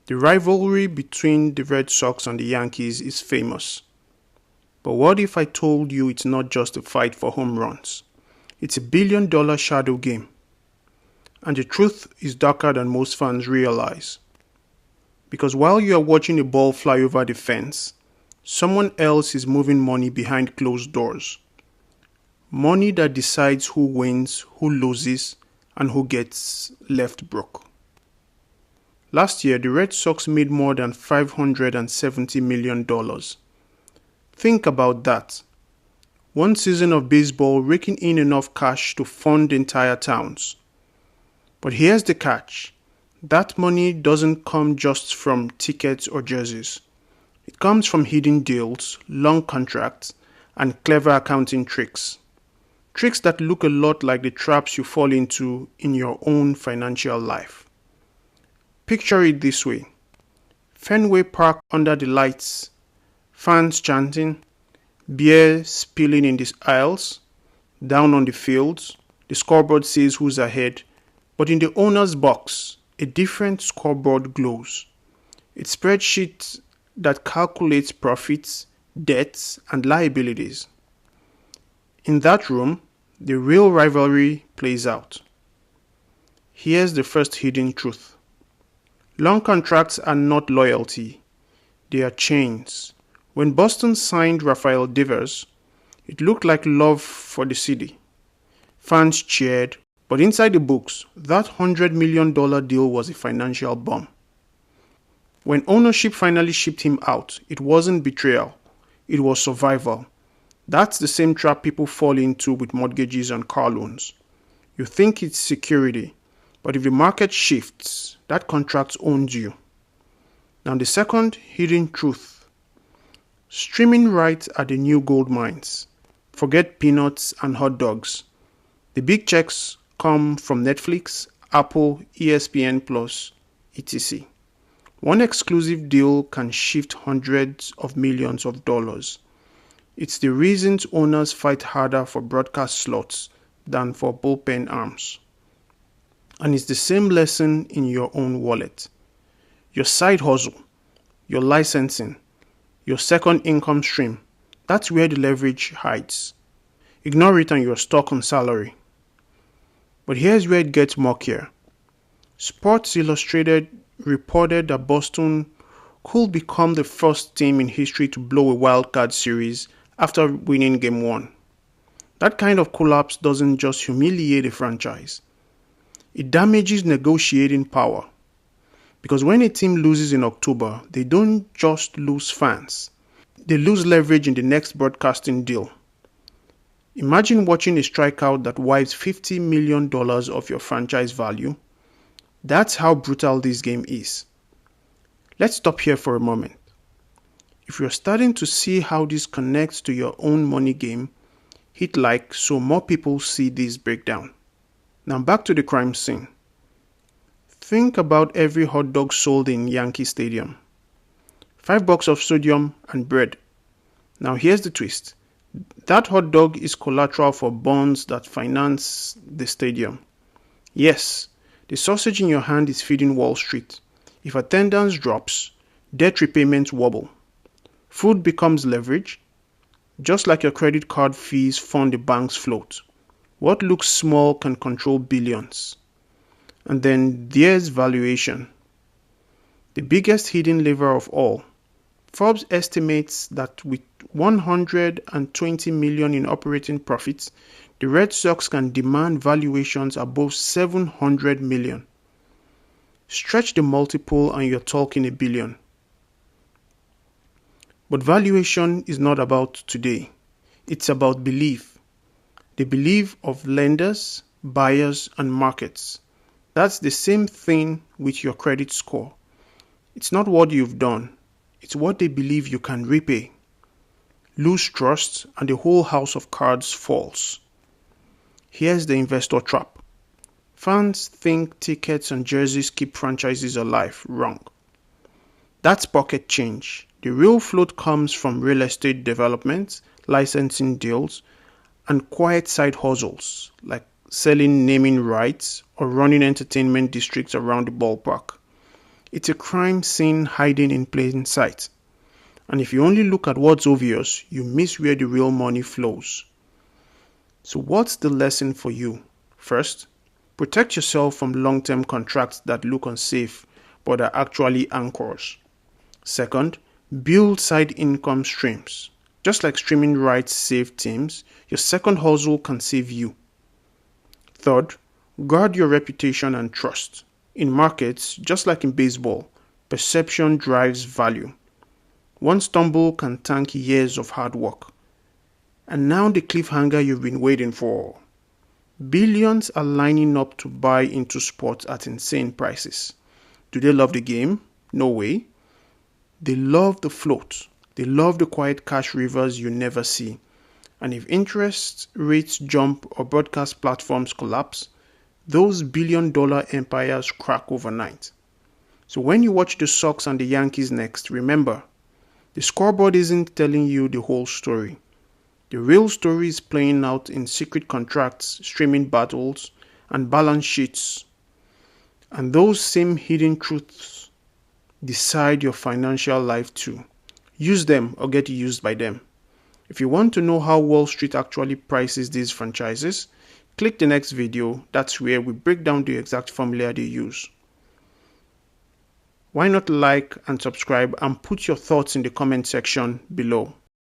The rivalry between the Red Sox and the Yankees is famous. But what if I told you it's not just a fight for home runs? It's a $1 billion shadow game. And the truth is darker than most fans realize. Because while you are watching a ball fly over the fence, someone else is moving money behind closed doors. Money that decides who wins, who loses, and who gets left broke. Last year, the Red Sox made more than $570 million. Think about that. One season of baseball raking in enough cash to fund entire towns. But here's the catch. That money doesn't come just from tickets or jerseys. It comes from hidden deals, long contracts, and clever accounting tricks. Tricks that look a lot like the traps you fall into in your own financial life. Picture it this way. Fenway Park under the lights, fans chanting, beer spilling in the aisles, down on the fields, the scoreboard says who's ahead, but in the owner's box, a different scoreboard glows. It's a spreadsheet that calculates profits, debts, and liabilities. In that room, the real rivalry plays out. Here's the first hidden truth. Long contracts are not loyalty. They are chains. When Boston signed Rafael Devers, it looked like love for the city. Fans cheered, but inside the books, that $100 million deal was a financial bomb. When ownership finally shipped him out, it wasn't betrayal. It was survival. That's the same trap people fall into with mortgages and car loans. You think it's security, but if the market shifts, that contract owns you. Now the second hidden truth. Streaming rights are the new gold mines. Forget peanuts and hot dogs. The big checks come from Netflix, Apple, ESPN+, etc. One exclusive deal can shift hundreds of millions of dollars. It's the reason owners fight harder for broadcast slots than for bullpen arms. And it's the same lesson in your own wallet. Your side hustle, your licensing, your second income stream, that's where the leverage hides. Ignore it and you're stuck on salary. But here's where it gets murkier. Sports Illustrated reported that Boston could become the first team in history to blow a wildcard series after winning Game 1. That kind of collapse doesn't just humiliate a franchise. It damages negotiating power. Because when a team loses in October, they don't just lose fans. They lose leverage in the next broadcasting deal. Imagine watching a strikeout that wipes $50 million of your franchise value. That's how brutal this game is. Let's stop here for a moment. If you're starting to see how this connects to your own money game, hit like so more people see this breakdown. Now back to the crime scene. Think about every hot dog sold in Yankee Stadium. $5 of sodium and bread. Now here's the twist. That hot dog is collateral for bonds that finance the stadium. Yes, the sausage in your hand is feeding Wall Street. If attendance drops, debt repayments wobble. Food becomes leverage, just like your credit card fees fund the bank's float. What looks small can control billions. And then there's valuation. The biggest hidden lever of all. Forbes estimates that with $120 million in operating profits, the Red Sox can demand valuations above $700 million. Stretch the multiple and you're talking $1 billion. But valuation is not about today. It's about belief. The belief of lenders, buyers, and markets. That's the same thing with your credit score. It's not what you've done. It's what they believe you can repay. Lose trust and the whole house of cards falls. Here's the investor trap. Fans think tickets and jerseys keep franchises alive. Wrong. That's pocket change. The real float comes from real estate development, licensing deals, and quiet side hustles like selling naming rights or running entertainment districts around the ballpark. It's a crime scene hiding in plain sight. And if you only look at what's obvious, you miss where the real money flows. So what's the lesson for you? First, protect yourself from long-term contracts that look unsafe but are actually anchors. Second, build side income streams. Just like streaming rights save teams, your second hustle can save you. Third, guard your reputation and trust. In markets, just like in baseball, perception drives value. One stumble can tank years of hard work. And now the cliffhanger you've been waiting for. Billions are lining up to buy into sports at insane prices. Do they love the game? No way. They love the float. They love the quiet cash rivers you never see. And if interest rates jump or broadcast platforms collapse, those billion-dollar empires crack overnight. So when you watch the Sox and the Yankees next, remember, the scoreboard isn't telling you the whole story. The real story is playing out in secret contracts, streaming battles, and balance sheets. And those same hidden truths decide your financial life too. Use them or get used by them. If you want to know how Wall Street actually prices these franchises, click the next video. That's where we break down the exact formula they use. Why not like and subscribe and put your thoughts in the comment section below.